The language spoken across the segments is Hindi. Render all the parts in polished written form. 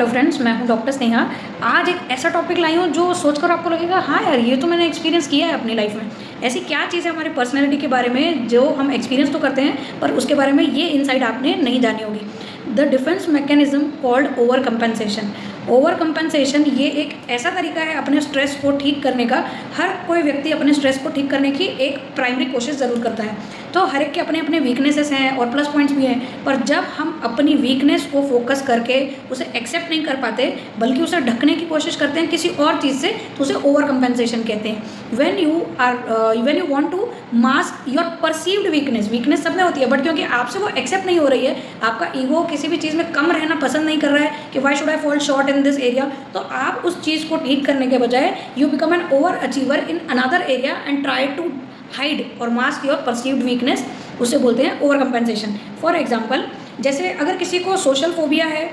हेलो फ्रेंड्स, मैं हूं डॉक्टर स्नेहा। आज एक ऐसा टॉपिक लाई हूं जो सोचकर आपको लगेगा हाँ यार, ये तो मैंने एक्सपीरियंस किया है अपनी लाइफ में। ऐसी क्या चीज़ है हमारी पर्सनैलिटी के बारे में जो हम एक्सपीरियंस तो करते हैं पर उसके बारे में ये इनसाइट आपने नहीं जानी होगी। The defence mechanism called over compensation. Over compensation ये एक ऐसा तरीका है अपने स्ट्रेस को ठीक करने का। हर कोई व्यक्ति अपने स्ट्रेस को ठीक करने की एक प्राइमरी कोशिश ज़रूर करता है। तो हर एक के अपने अपने वीकनेसेस हैं और प्लस पॉइंट्स भी हैं, पर जब हम अपनी वीकनेस को फोकस करके उसे एक्सेप्ट नहीं कर पाते बल्कि उसे ढकने की कोशिश करते हैं किसी और चीज़ से, तो उसे ओवर कंपेंसेशन कहते हैं। When you want to mask your perceived weakness सब में होती है, बट क्योंकि आपसे वो एक्सेप्ट नहीं हो रही है, आपका ईगो किसी भी चीज़ में कम रहना पसंद नहीं कर रहा है कि why should I fall short in this area, तो आप उस चीज़ को ठीक करने के बजाय you become an over achiever in another area and try to hide और मास्क योर परसीव्ड वीकनेस। उसे बोलते हैं ओवर कंपेंसेशन। फॉर एग्जाम्पल, जैसे अगर किसी को सोशल फोबिया है,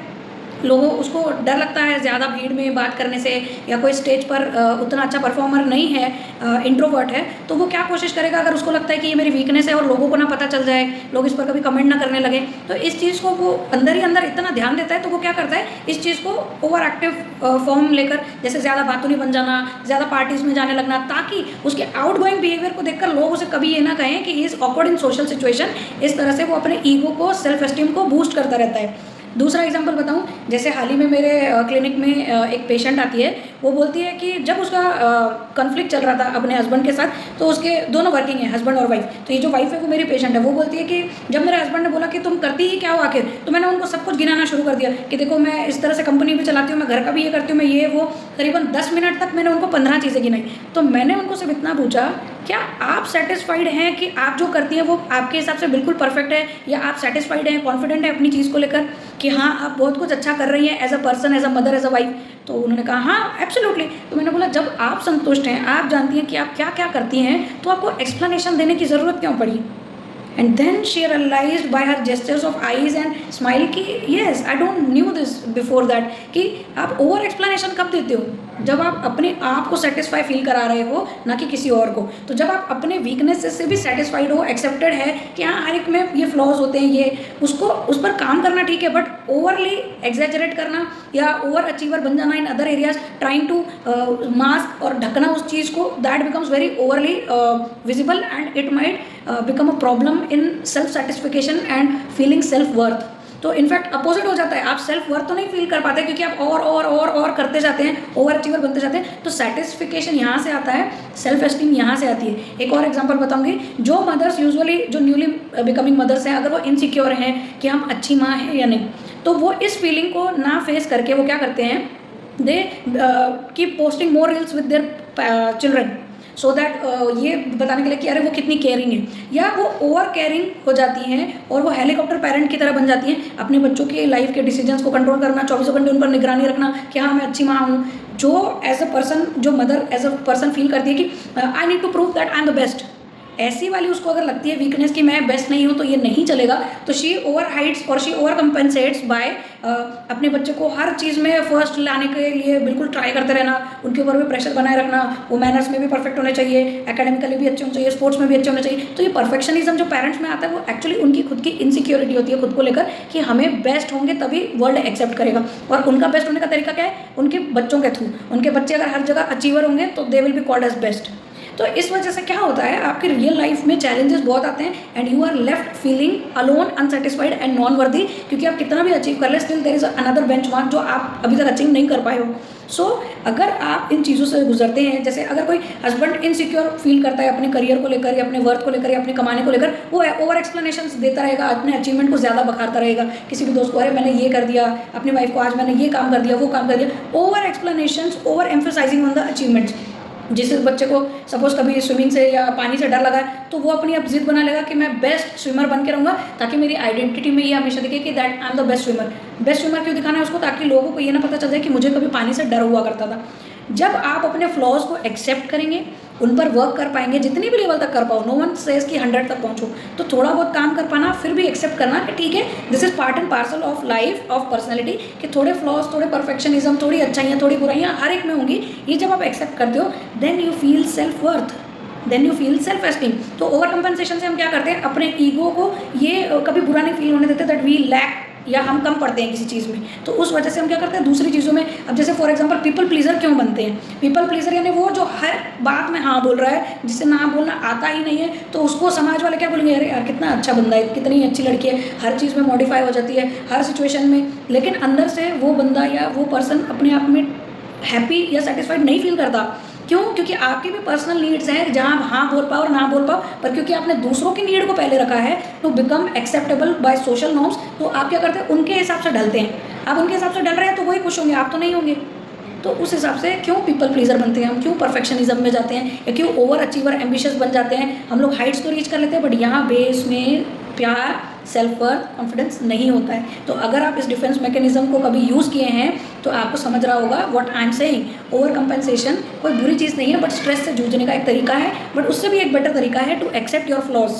लोगों उसको डर लगता है ज़्यादा भीड़ में बात करने से, या कोई स्टेज पर उतना अच्छा परफॉर्मर नहीं है, इंट्रोवर्ट है, तो वो क्या कोशिश करेगा अगर उसको लगता है कि ये मेरी वीकनेस है और लोगों को ना पता चल जाए, लोग इस पर कभी कमेंट ना करने लगे, तो इस चीज़ को वो अंदर ही अंदर इतना ध्यान देता है, तो वो क्या करता है इस चीज़ को ओवर एक्टिव फॉर्म लेकर, जैसे ज़्यादा बातूनी बन जाना, ज़्यादा पार्टीज़ में जाने लगना, ताकि उसके आउट गोइंग बिहेवियर को देखकर लोग उसे कभी ये ना कहें कि he is awkward in social situation. इस तरह से वो अपने ईगो को, सेल्फ एस्टीम को बूस्ट करता रहता है। दूसरा एग्जांपल बताऊं, जैसे हाल ही में मेरे क्लिनिक में एक पेशेंट आती है, वो बोलती है कि जब उसका कॉन्फ्लिक्ट चल रहा था अपने हस्बैंड के साथ, तो उसके दोनों वर्किंग है, हस्बैंड और वाइफ, तो ये जो वाइफ है वो मेरी पेशेंट है, वो बोलती है कि जब मेरे हस्बैंड ने बोला कि तुम करती ही क्या हो आखिर, तो मैंने उनको सब कुछ गिनाना शुरू कर दिया कि देखो मैं इस तरह से कंपनी भी चलाती हूँ, मैं घर का भी ये करती हूँ, मैं ये वो, करीबन 10 मिनट तक मैंने उनको 15 चीज़ें गिनाई। तो मैंने उनको सिर्फ इतना पूछा, क्या आप सेटिस्फाइड हैं कि आप जो करती हैं वो आपके हिसाब से बिल्कुल परफेक्ट है, या आप सेटिस्फाइड हैं, कॉन्फिडेंट है अपनी चीज़ को लेकर कि हाँ आप बहुत कुछ अच्छा कर रही हैं as a person, as a mother, as a wife. तो उन्होंने कहा हाँ एब्सोल्युटली। तो मैंने बोला जब आप संतुष्ट हैं, आप जानती हैं कि आप क्या क्या करती हैं, तो आपको एक्सप्लेनेशन देने की ज़रूरत क्यों पड़ी? And then she realised by her gestures of eyes and smile कि yes I don't knew this before that, कि आप ओवर एक्सप्लेनेशन कब देते हो? जब आप अपने आप को सेटिस्फाई फील करा रहे हो, ना कि किसी और को। तो जब आप अपने वीकनेसेस से भी सेटिस्फाइड हो, एक्सेप्टेड है कि हाँ हर एक में ये फ्लॉज होते हैं, ये उसको उस पर काम करना ठीक है, बट ओवरली एग्जैजरेट करना या ओवर अचीवर बन जाना in other areas, trying to mask और ढकना उस चीज़ को, that becomes very overly visible and it might become a problem in self satisfaction and feeling self worth. तो इनफैक्ट अपोजिट हो जाता है, आप सेल्फ वर्थ तो नहीं फील कर पाते क्योंकि आप और करते जाते हैं, ओवर अचीवर बनते जाते हैं। तो सेटिस्फिकेशन यहाँ से आता है, सेल्फ एस्टीम यहाँ से आती है। एक और एग्जांपल बताऊंगी, जो मदर्स यूजुअली, जो न्यूली बिकमिंग मदर्स हैं, अगर वो इनसिक्योर हैं कि हम अच्छी माँ हैं या नहीं, तो वो इस फीलिंग को ना फेस करके वो क्या करते हैं, they keep posting more reels with their children, so that ये बताने के लिए कि अरे वो कितनी केयरिंग है, या वो ओवर केयरिंग हो जाती हैं और वो हेलीकॉप्टर पेरेंट की तरह बन जाती हैं। अपने बच्चों के लाइफ के डिसीजंस को कंट्रोल करना, 24 घंटे उन पर निगरानी रखना कि हाँ मैं अच्छी माँ हूँ। जो एज अ पर्सन, जो mother as a person feel करती है कि I need to prove that I am the best, ऐसी वाली उसको अगर लगती है वीकनेस कि मैं बेस्ट नहीं हूँ, तो ये नहीं चलेगा। तो शी ओवर हाइड्स और शी ओवर कंपेंसेट्स बाय अपने बच्चे को हर चीज़ में फर्स्ट लाने के लिए बिल्कुल ट्राई करते रहना, उनके ऊपर भी प्रेशर बनाए रखना, वो मैनर्स में भी परफेक्ट होने चाहिए, एकेडमिकली भी अच्छे होने चाहिए, स्पोर्ट्स में भी अच्छे होने चाहिए। तो ये परफेक्शनिज्म जो पेरेंट्स में आता है, वो एक्चुअली उनकी खुद की इनसिक्योरिटी होती है खुद को लेकर कि हमें बेस्ट होंगे तभी वर्ल्ड एक्सेप्ट करेगा। और उनका बेस्ट होने का तरीका क्या है? उनके बच्चों के थ्रू। उनके बच्चे अगर हर जगह अचीवर होंगे तो they will be called as best. तो इस वजह से क्या होता है, आपकी रियल लाइफ में चैलेंजेस बहुत आते हैं and you are left feeling alone, unsatisfied and non worthy, क्योंकि आप कितना भी अचीव कर ले, still there is another benchmark जो आप अभी तक अचीव नहीं कर पाए हो। सो अगर आप इन चीज़ों से गुजरते हैं, जैसे अगर कोई हस्बैंड इनसिक्योर फील करता है अपने करियर को लेकर या अपने वर्थ को लेकर या अपने कमाने को लेकर, वो ओवर एक्सप्लेनेशन देता रहेगा, अपने अचीवमेंट को ज़्यादा बखारता रहेगा, किसी भी दोस्त को अरे मैंने ये कर दिया, अपनी वाइफ को आज मैंने ये काम कर दिया, वो काम कर दिया, over explanation, over emphasizing on the achievements. जिस बच्चे को सपोज कभी स्विमिंग से या पानी से डर लगा है, तो वो अपनी अब जिद बना लेगा कि मैं बेस्ट स्विमर बन के रहूँगा, ताकि मेरी आइडेंटिटी में ये हमेशा दिखे कि that I am the best swimmer. Best swimmer क्यों दिखाना है उसको? ताकि लोगों को ये ना पता चल जाए कि मुझे कभी पानी से डर हुआ करता था। जब आप अपने फ्लॉज को एक्सेप्ट करेंगे, उन पर वर्क कर पाएंगे, जितनी भी लेवल तक कर पाओ, नो वन सेज कि 100 तक पहुँचो, तो थोड़ा बहुत काम कर पाना, फिर भी एक्सेप्ट करना कि ठीक है this is part and parcel of life, of personality, कि थोड़े फ्लॉज, थोड़े परफेक्शनिज्म, थोड़ी अच्छाइयाँ, थोड़ी बुराइयाँ हर एक में होंगी। ये जब आप एक्सेप्ट करते हो, then you feel self worth, then you feel self esteem. तो ओवर कंपेंसेशन से हम क्या करते हैं, अपने ईगो को ये कभी बुरा नहीं फील होने देते दैट वी लैक या हम कम पढ़ते हैं किसी चीज़ में, तो उस वजह से हम क्या करते हैं दूसरी चीज़ों में। अब जैसे फॉर एग्जांपल पीपल प्लीजर क्यों बनते हैं? पीपल प्लीजर यानी वो जो हर बात में हाँ बोल रहा है, जिसे ना बोलना आता ही नहीं है, तो उसको समाज वाले क्या बोलेंगे, अरे यार कितना अच्छा बंदा है, कितनी अच्छी लड़की है, हर चीज़ में मॉडिफाई हो जाती है हर सिचुएशन में। लेकिन अंदर से वो बंदा या वो पर्सन अपने आप में हैप्पी या सेटिस्फाइड नहीं फील करता। क्यों? क्योंकि आपकी भी पर्सनल नीड्स हैं जहाँ आप हाँ बोल पाओ और ना बोल पाओ, पर क्योंकि आपने दूसरों की नीड को पहले रखा है to become acceptable by social norms, तो आप क्या करते हैं उनके हिसाब से ढलते हैं। आप उनके हिसाब से ढल रहे हैं तो वही खुश होंगे, आप तो नहीं होंगे। तो उस हिसाब से क्यों पीपल प्लीजर बनते हैं हम, क्यों परफेक्शनिज्म में जाते हैं, या क्यों ओवर अचीवर एम्बिशियस बन जाते हैं। हम लोग हाइट्स तो रीच कर लेते हैं बट यहाँ बेस में प्यार, सेल्फ वर्थ, कॉन्फिडेंस नहीं होता है। तो अगर आप इस डिफेंस मैकेनिज्म को कभी यूज़ किए हैं तो आपको समझ रहा होगा what I am saying. Over compensation कोई बुरी चीज़ नहीं है, बट स्ट्रेस से जूझने का एक तरीका है, बट उससे भी एक बेटर तरीका है टू एक्सेप्ट योर फ्लॉज।